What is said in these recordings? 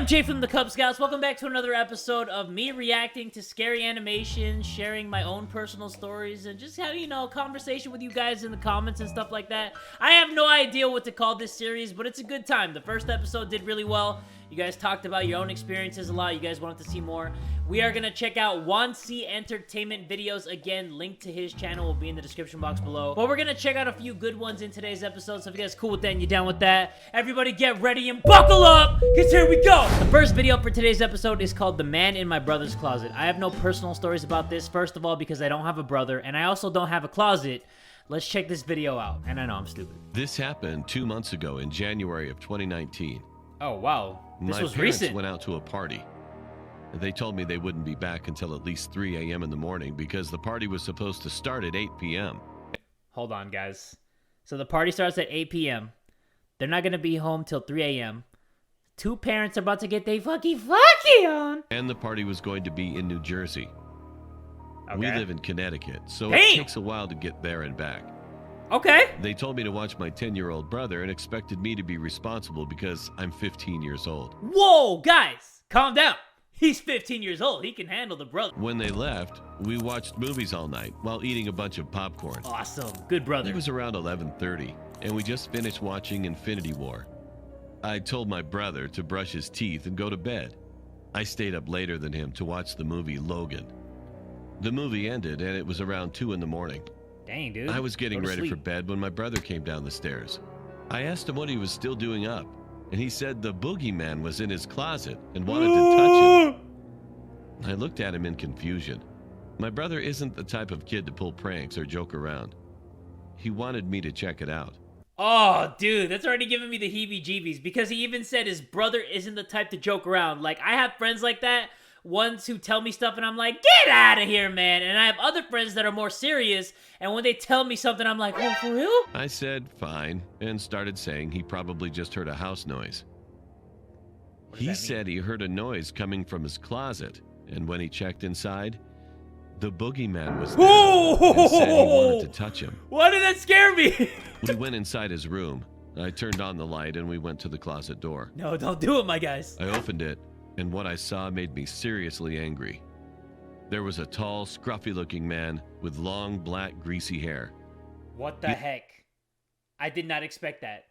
I'm Jay from the Kubz Scouts. Welcome back to another episode of me reacting to scary animations, sharing my own personal stories, and just having, a conversation with you guys in the comments and stuff like that. I have no idea what to call this series, but it's a good time. The first episode did really well. You guys talked about your own experiences a lot. You guys wanted to see more. We are going to check out Wansee Entertainment videos again. Link to his channel will be in the description box below. But we're going to check out a few good ones in today's episode. So if you guys are cool with that and you're down with that, everybody get ready and buckle up, because here we go. The first video for today's episode is called The Man in My Brother's Closet. I have no personal stories about this, first of all, because I don't have a brother, and I also don't have a closet. Let's check this video out. And I know I'm stupid. This happened 2 months ago in January of 2019. Oh, wow. This was parents recent. Went out to a party. They told me they wouldn't be back until at least 3 a.m. in the morning because the party was supposed to start at 8 p.m. Hold on, guys. So the party starts at 8 p.m. They're not going to be home till 3 a.m. Two parents are about to get they fucky on. And the party was going to be in New Jersey. Okay. We live in Connecticut, so Damn. it takes a while to get there and back. Okay. They told me to watch my 10-year-old brother and expected me to be responsible because I'm 15 years old. Whoa, guys. Calm down. He's 15 years old. He can handle the brother. When they left, we watched movies all night while eating a bunch of popcorn. Awesome. Good brother. It was around 11:30, and we just finished watching Infinity War. I told my brother to brush his teeth and go to bed. I stayed up later than him to watch the movie Logan. The movie ended, and it was around 2 in the morning. Dang, dude. I was getting Go to ready sleep. for bed when my brother came down the stairs. I asked him what he was still doing up, and he said the boogeyman was in his closet and wanted to touch him. I looked at him in confusion. My brother isn't the type of kid to pull pranks or joke around. He wanted me to check it out. Oh, dude, that's already giving me the heebie-jeebies, because he even said his brother isn't the type to joke around. Like, I have friends like that, ones who tell me stuff and I'm like, get out of here, man. And I have other friends that are more serious, and when they tell me something, I'm like, oh, for real? I said fine and started saying he probably just heard a house noise. He said he heard a noise coming from his closet, and when he checked inside, the boogeyman was there and said he wanted to touch him. Why did that scare me? We went inside his room. I turned on the light and we went to the closet door. No, don't do it, my guys. I opened it, and what I saw made me seriously angry. There was a tall, scruffy-looking man with long, black, greasy hair. What the heck? I did not expect that.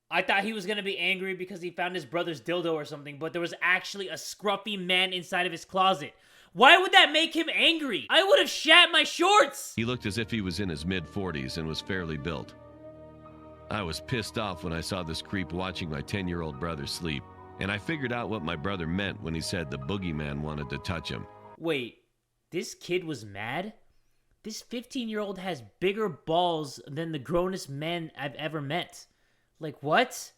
I thought he was going to be angry because he found his brother's dildo or something, but there was actually a scruffy man inside of his closet. Why would that make him angry? I would have shat my shorts. He looked as if he was in his mid-40s and was fairly built. I was pissed off when I saw this creep watching my 10-year-old brother sleep, and I figured out what my brother meant when he said the boogeyman wanted to touch him. Wait, this kid was mad? This 15-year-old has bigger balls than the grownest men I've ever met. Like, what?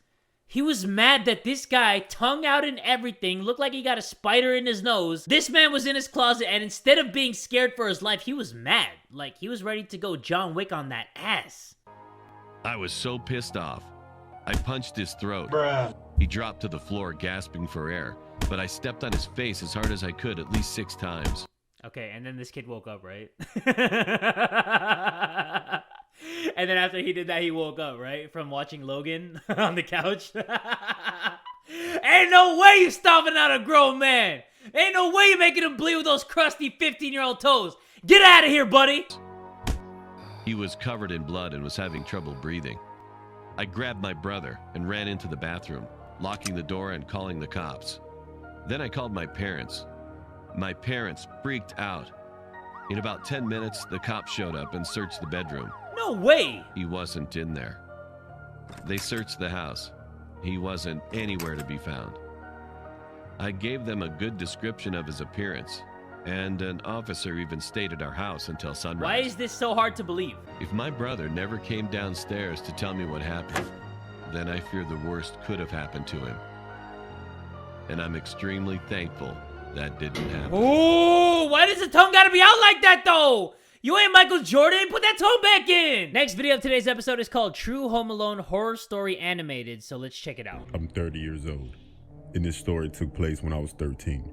He was mad that this guy, tongue out and everything, looked like he got a spider in his nose. This man was in his closet, and instead of being scared for his life, he was mad. Like, he was ready to go John Wick on that ass. I was so pissed off. I punched his throat. Bruh. He dropped to the floor, gasping for air, but I stepped on his face as hard as I could at least 6 times. Okay, and then this kid woke up, right? And then after he did that, he woke up, right? From watching Logan on the couch. Ain't no way you stomping out a grown man. Ain't no way you making him bleed with those crusty 15-year-old toes. Get out of here, buddy. He was covered in blood and was having trouble breathing. I grabbed my brother and ran into the bathroom, locking the door and calling the cops. Then I called my parents. My parents freaked out. In about 10 minutes, the cops showed up and searched the bedroom. No way. He wasn't in there. They searched the house. He wasn't anywhere to be found. I gave them a good description of his appearance, and an officer even stayed at our house until sunrise. Why is this so hard to believe? If my brother never came downstairs to tell me what happened, then I fear the worst could have happened to him. And I'm extremely thankful that didn't happen. Oh, why does the tongue gotta be out like that, though? You ain't Michael Jordan. Put that tongue back in. Next video of today's episode is called True Home Alone Horror Story Animated, so let's check it out. I'm 30 years old, and this story took place when I was 13.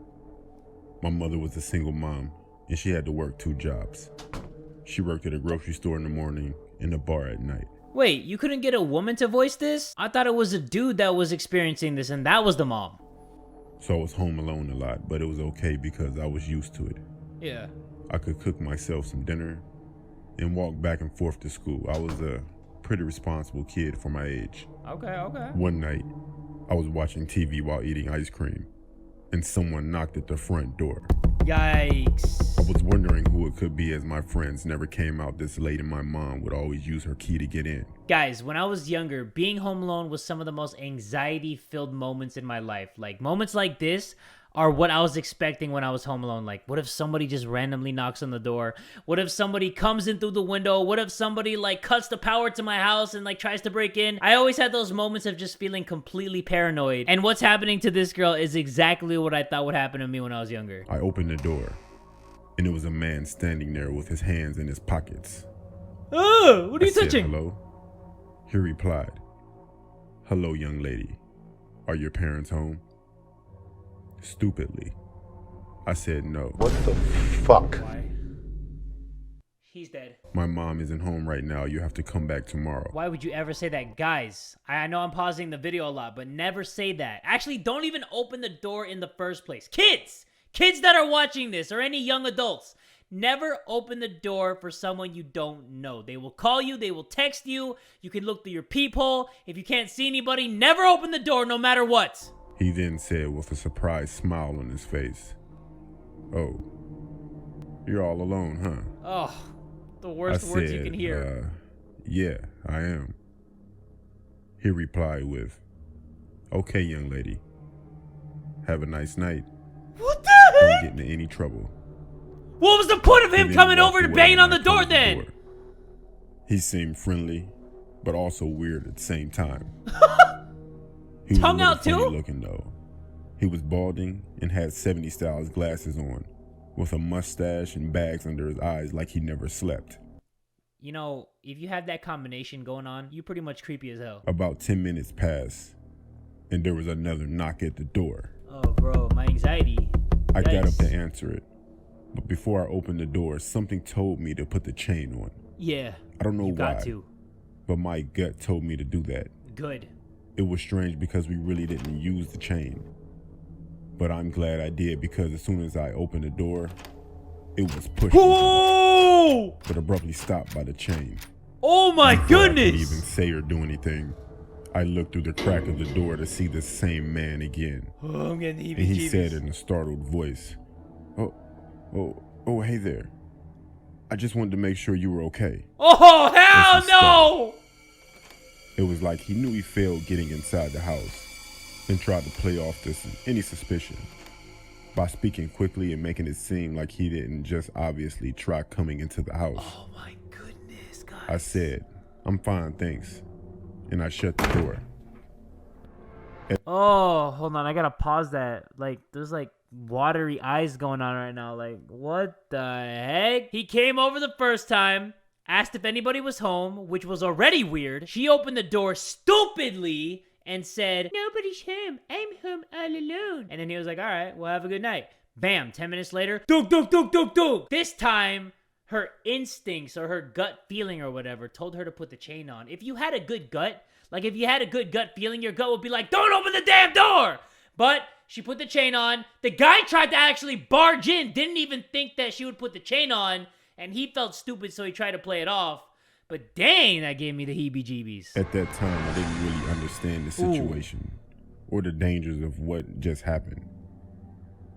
My mother was a single mom, and she had to work 2 jobs. She worked at a grocery store in the morning and a bar at night. Wait, you couldn't get a woman to voice this? I thought it was a dude that was experiencing this, and that was the mom. So I was home alone a lot, but it was okay because I was used to it. Yeah. I could cook myself some dinner and walk back and forth to school. I was a pretty responsible kid for my age. Okay. One night, I was watching TV while eating ice cream, and someone knocked at the front door. Yikes. I was wondering who it could be, as my friends never came out this late and my mom would always use her key to get in. Guys, when I was younger, being home alone was some of the most anxiety-filled moments in my life. Like, moments like this are what I was expecting when I was home alone. Like, what if somebody just randomly knocks on the door? What if somebody comes in through the window? What if somebody, like, cuts the power to my house and, like, tries to break in? I always had those moments of just feeling completely paranoid. And what's happening to this girl is exactly what I thought would happen to me when I was younger. I opened the door, and it was a man standing there with his hands in his pockets. Oh, what are you I said, touching? "Hello?" He replied, "Hello, young lady. Are your parents home?" Stupidly, I said no. What the fuck? Why? He's dead. My mom isn't home right now. You have to come back tomorrow. Why would you ever say that? Guys, I know I'm pausing the video a lot, but never say that. Actually, don't even open the door in the first place. Kids that are watching this, or any young adults, never open the door for someone you don't know. They will call you, they will text you, you can look through your peephole. If you can't see anybody, never open the door no matter what. He then said with a surprised smile on his face, "Oh, you're all alone, huh?" Oh, the worst words you can hear. Yeah, I am. He replied with, "Okay, young lady. Have a nice night. What the Don't heck? get into any trouble." What was the point of He him then coming walked over to away banging on and I the door closed the then? door. He seemed friendly, but also weird at the same time. He was Tongue a little out too? funny looking though. He was balding and had 70s styles glasses on, with a mustache and bags under his eyes like he never slept. You know, if you have that combination going on, you pretty much creepy as hell. About 10 minutes passed, and there was another knock at the door. Oh, bro, my anxiety. I got up Yikes. to answer it, but before I opened the door, something told me to put the chain on. Yeah. I don't know You why, got to. but my gut told me to do that. Good. It was strange because we really didn't use the chain. But I'm glad I did, because as soon as I opened the door, it was pushed, Oh! but abruptly stopped by the chain. Oh my Before I could goodness! even say or do anything, I looked through the crack of the door to see the same man again. Oh, I'm getting the And he said heebie-jeebies. in a startled voice, Oh, hey there. I just wanted to make sure you were okay." Oh, hell This is no! It was like he knew he failed getting inside the house and tried to play off any suspicion by speaking quickly and making it seem like he didn't just obviously try coming into the house. Oh my goodness, guys. I said, "I'm fine, thanks," and I shut the door. Oh, hold on. I gotta pause that. Like, there's like watery eyes going on right now. Like, what the heck? He came over the first time, asked if anybody was home, which was already weird. She opened the door stupidly and said, "Nobody's home. I'm home all alone." And then he was like, "All right, well, have a good night." Bam, 10 minutes later, dunk, dunk, dunk, dunk, dunk. This time, her instincts or her gut feeling or whatever told her to put the chain on. If you had a good gut, like if you had a good gut feeling, your gut would be like, "Don't open the damn door." But she put the chain on. The guy tried to actually barge in, didn't even think that she would put the chain on, and he felt stupid, so he tried to play it off. But dang, that gave me the heebie-jeebies. At that time, I didn't really understand the situation or the dangers of what just happened.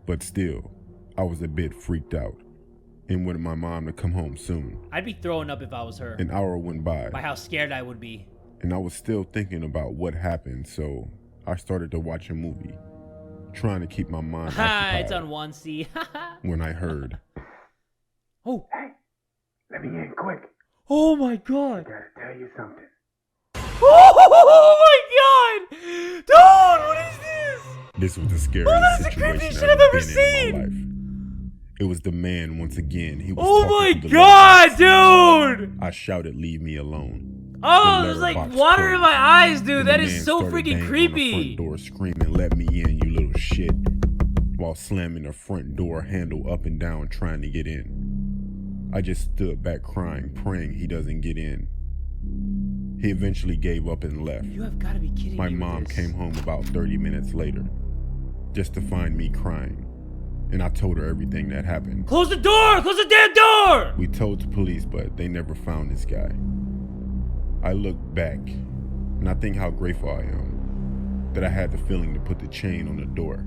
But still, I was a bit freaked out and wanted my mom to come home soon. I'd be throwing up if I was her, An hour went by, by how scared I would be. and I was still thinking about what happened, so I started to watch a movie, trying to keep my mind Ha, it's occupied, on Wansee. when I heard, Oh. Hey, let me in quick. Oh my god. Gotta tell you something. Oh my god! Dude, what is this? this was the scariest That is the situation creepiest I've shit I've ever been in my seen. life. It was the man once again. He was Oh talking my through the god, letterbox. dude! I shouted, "Leave me alone." Oh, The there's like letterbox water closed, in my eyes, dude. and That the is man so started freaking banging on the creepy. front door, screaming, "Let me in, you little shit," while slamming the front door handle up and down, trying to get in. I just stood back crying, praying he doesn't get in. He eventually gave up and left. You have got to be kidding My me with mom this. came home about 30 minutes later. just to find me crying. And I told her everything that happened. Close the door! Close the damn door! We told the police, but they never found this guy. I look back, and I think how grateful I am that I had the feeling to put the chain on the door.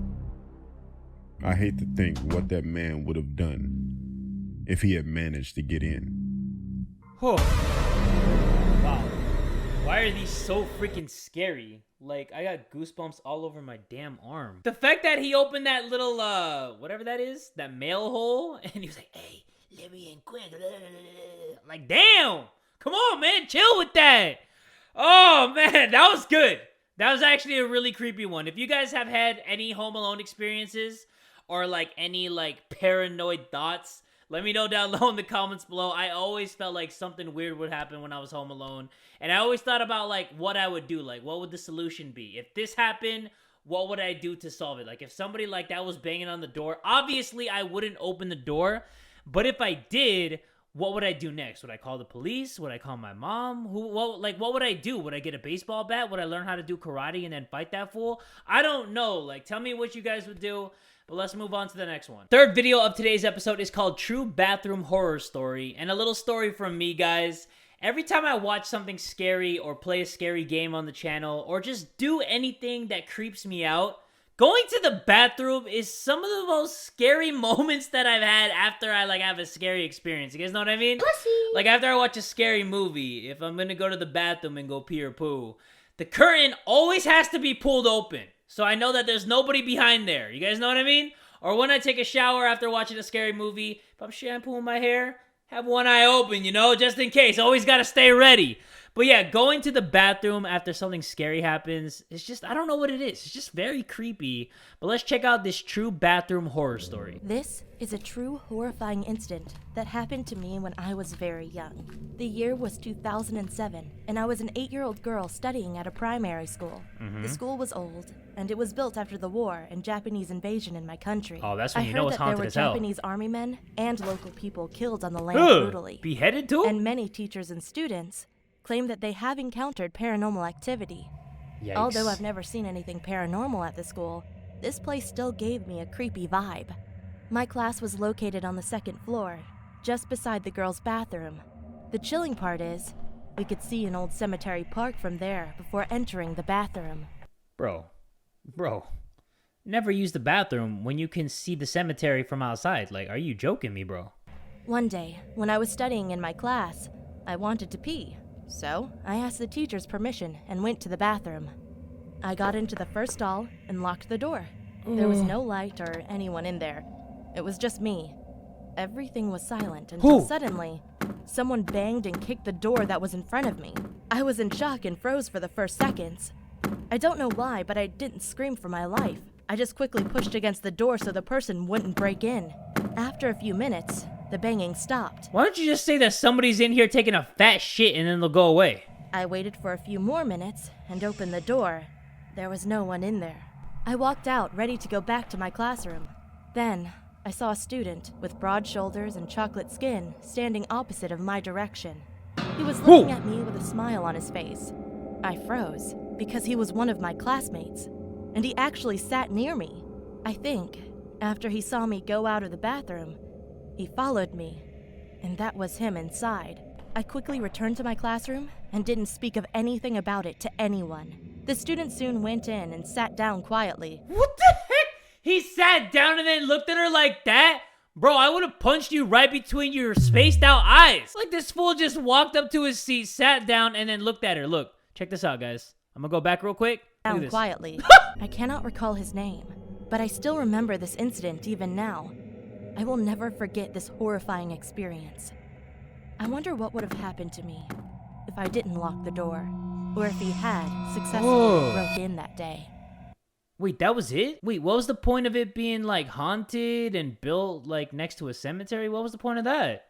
I hate to think what that man would have done if he had managed to get in. Oh. Wow. Why are these so freaking scary? Like, I got goosebumps all over my damn arm. The fact that he opened that little, whatever that is, that mail hole, and he was like, hey, let me in quick. Like, damn! Come on, man, chill with that. Oh, man, that was good. That was actually a really creepy one. If you guys have had any Home Alone experiences or, like, any, like, paranoid thoughts, let me know down low in the comments below. I always felt like something weird would happen when I was home alone. And I always thought about, like, what I would do. Like, what would the solution be? If this happened, what would I do to solve it? Like, if somebody like that was banging on the door, obviously I wouldn't open the door. But if I did, what would I do next? Would I call the police? Would I call my mom? What would I do? Would I get a baseball bat? Would I learn how to do karate and then fight that fool? I don't know. Like, tell me what you guys would do. But let's move on to the next one. Third video of today's episode is called True Bathroom Horror Story. And a little story from me, guys. Every time I watch something scary or play a scary game on the channel or just do anything that creeps me out, going to the bathroom is some of the most scary moments that I've had after I have a scary experience. You guys know what I mean? Pussy. Like after I watch a scary movie, if I'm gonna go to the bathroom and go pee or poo, the curtain always has to be pulled open. So I know that there's nobody behind there. You guys know what I mean? Or when I take a shower after watching a scary movie, if I'm shampooing my hair, have one eye open, you know, just in case. Always gotta stay ready. But yeah, going to the bathroom after something scary happens, it's just, I don't know what it is. It's just very creepy. But let's check out this true bathroom horror story. This is a true horrifying incident that happened to me when I was very young. The year was 2007, and I was an 8-year-old girl studying at a primary school. The school was old, and it was built after the war and Japanese invasion in my country. Oh, that's when you know it's haunted as I heard hell. that there were Japanese army men and local people killed on the land Ugh, brutally. beheaded too? And many teachers and students claim that they have encountered paranormal activity. Yikes. Although I've never seen anything paranormal at the school, this place still gave me a creepy vibe. My class was located on the 2nd floor, just beside the girls' bathroom. The chilling part is, we could see an old cemetery park from there before entering the bathroom. Bro, never use the bathroom when you can see the cemetery from outside. Like, are you joking me, bro? One day, when I was studying in my class, I wanted to pee. So, I asked the teacher's permission and went to the bathroom. I got into the first stall and locked the door. There was no light or anyone in there. It was just me. Everything was silent until suddenly, someone banged and kicked the door that was in front of me. I was in shock and froze for the first seconds. I don't know why, but I didn't scream for my life. I just quickly pushed against the door so the person wouldn't break in. After a few minutes, the banging stopped. Why don't you just say that somebody's in here taking a fat shit and then they'll go away? I waited for a few more minutes and opened the door. There was no one in there. I walked out, ready to go back to my classroom. Then, I saw a student with broad shoulders and chocolate skin standing opposite of my direction. He was looking at me with a smile on his face. I froze, because he was one of my classmates, and he actually sat near me. I think, after he saw me go out of the bathroom, he followed me, and that was him inside. I quickly returned to my classroom and didn't speak of anything about it to anyone. The student soon went in and sat down quietly. What the heck? He sat down and then looked at her like that? Bro, I would have punched you right between your spaced out eyes. Like this fool just walked up to his seat, sat down, and then looked at her. Look, check this out, guys. I'm gonna go back real quick. Look at Down this. quietly. I cannot recall his name, but I still remember this incident even now. I will never forget this horrifying experience. I wonder what would have happened to me if I didn't lock the door, or if he had successfully broke in that day. Wait, that was it? Wait, what was the point of it being like haunted and built like next to a cemetery? What was the point of that?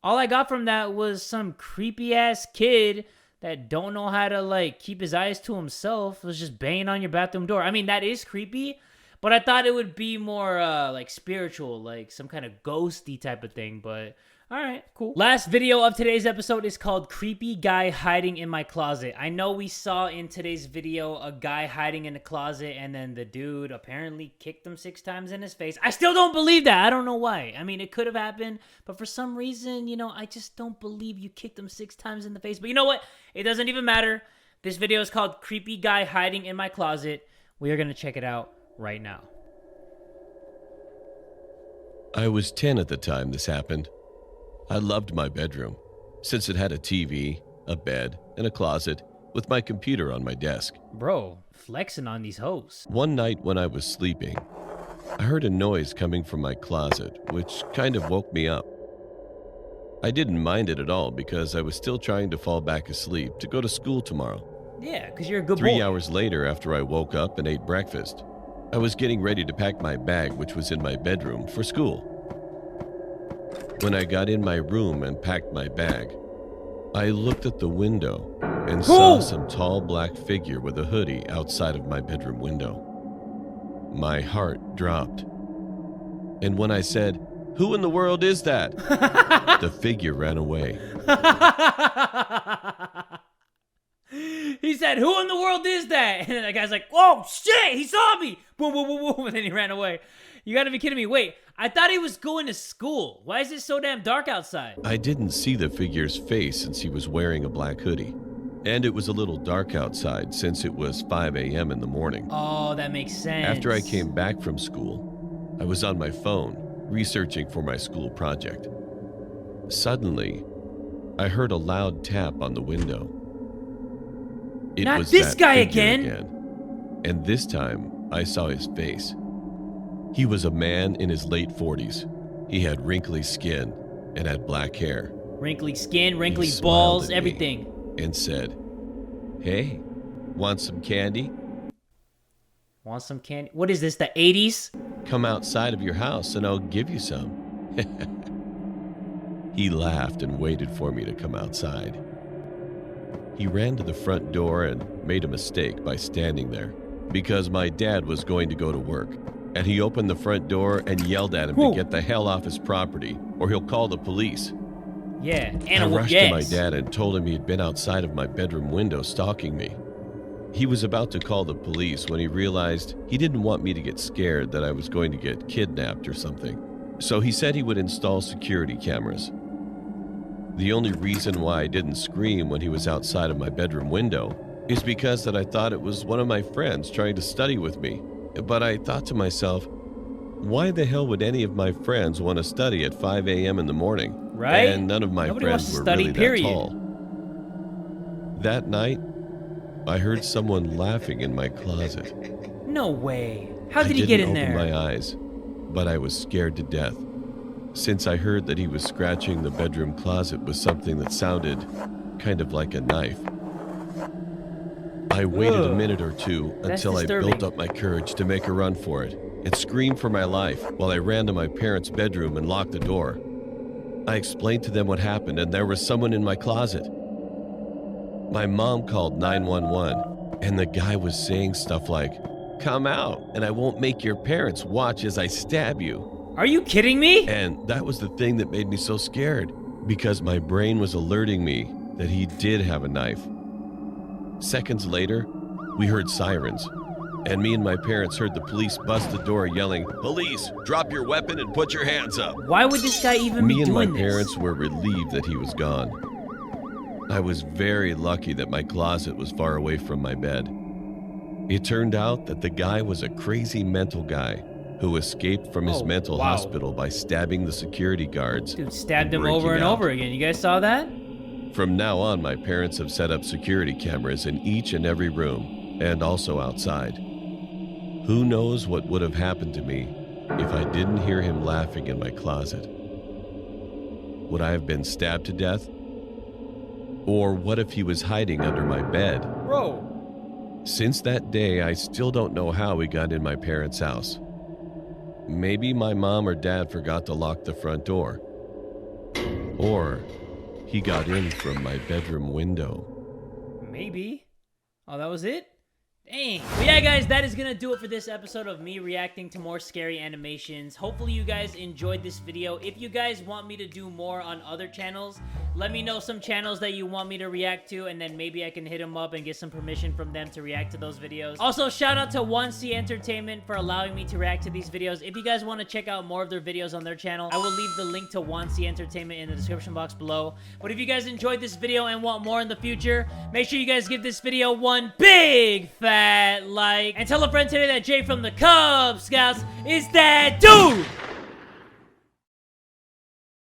All I got from that was some creepy ass kid that don't know how to like keep his eyes to himself was just banging on your bathroom door. I mean, that is creepy, but I thought it would be more like spiritual, like some kind of ghosty type of thing. But All right, cool. Last video of today's episode is called Creepy Guy Hiding in My Closet. I know we saw in today's video a guy hiding in the closet and then the dude apparently kicked him 6 times in his face. I still don't believe that. I don't know why. I mean, it could have happened, but for some reason, you know, I just don't believe you kicked him 6 times in the face. But you know what? It doesn't even matter. This video is called Creepy Guy Hiding in My Closet. We are going to check it out right now. I was 10 at the time this happened. I loved my bedroom, since it had a TV, a bed, and a closet, with my computer on my desk. Bro, flexing on these hoes. One night when I was sleeping, I heard a noise coming from my closet, which kind of woke me up. I didn't mind it at all because I was still trying to fall back asleep to go to school tomorrow. Yeah, because you're a good boy. 3 hours later, after I woke up and ate breakfast, I was getting ready to pack my bag, which was in my bedroom, for school. When I got in my room and packed my bag, I looked at the window and saw some tall black figure with a hoodie outside of my bedroom window. My heart dropped. And when I said, "Who in the world is that?" the figure ran away. He said, "Who in the world is that?" And then that guy's like, "Oh, shit, he saw me." Boom, boom, boom, boom. And then he ran away. You gotta be kidding me. Wait, I thought he was going to school. Why is it so damn dark outside? I didn't see the figure's face since he was wearing a black hoodie. And it was a little dark outside since it was 5 a.m. in the morning. Oh, that makes sense. After I came back from school, I was on my phone researching for my school project. Suddenly, I heard a loud tap on the window. It Not was this that guy figure again. And this time, I saw his face. He was a man in his late 40s. He had wrinkly skin and had black hair. Wrinkly skin, wrinkly He smiled balls, at me everything. and said, "Hey, want some candy? Want some candy? What is this, the 80s? Come outside of your house and I'll give you some." He laughed and waited for me to come outside. He ran to the front door and made a mistake by standing there because my dad was going to go to work. And he opened the front door and yelled at him to get the hell off his property or he'll call the police. Yeah, I and rushed to my dad and told him he'd been outside of my bedroom window stalking me. He was about to call the police when he realized he didn't want me to get scared that I was going to get kidnapped or something. So he said he would install security cameras. The only reason why I didn't scream when he was outside of my bedroom window is because that I thought it was one of my friends trying to study with me. But I thought to myself, why the hell would any of my friends want to study at 5 a.m. in the morning? Right? And none of my Nobody wants friends to were study, really period. that tall. That night, I heard someone laughing in my closet. No way. How did he get in there? I didn't open my eyes, but I was scared to death, since I heard that he was scratching the bedroom closet with something that sounded kind of like a knife. I waited a minute or two until I built up my courage to make a run for it and screamed for my life while I ran to my parents' bedroom and locked the door. I explained to them what happened and there was someone in my closet. My mom called 911 and the guy was saying stuff like, "Come out and I won't make your parents watch as I stab you." Are you kidding me? And that was the thing that made me so scared because my brain was alerting me that he did have a knife. Seconds later, we heard sirens, and me and my parents heard the police bust the door yelling, "Police, drop your weapon and put your hands up." Why would this guy even be Me and my doing this? parents were relieved that he was gone. I was very lucky that my closet was far away from my bed. It turned out that the guy was a crazy mental guy who escaped from his mental hospital by stabbing the security guards. Dude stabbed him breaking over and out. over again. You guys saw that? From now on, my parents have set up security cameras in each and every room, and also outside. Who knows what would have happened to me if I didn't hear him laughing in my closet? Would I have been stabbed to death? Or what if he was hiding under my bed? Bro. Since that day, I still don't know how he got in my parents' house. Maybe my mom or dad forgot to lock the front door. Or he got in from my bedroom window. Maybe. Oh, that was it? Dang. But yeah, guys, that is gonna do it for this episode of me reacting to more scary animations. Hopefully you guys enjoyed this video. If you guys want me to do more on other channels, let me know some channels that you want me to react to, and then maybe I can hit them up and get some permission from them to react to those videos. Also, shout out to Wansee Entertainment for allowing me to react to these videos. If you guys want to check out more of their videos on their channel, I will leave the link to Wansee Entertainment in the description box below. But if you guys enjoyed this video and want more in the future, make sure you guys give this video one big fat like, and tell a friend today that Jay from the Kubz Scouts is that dude!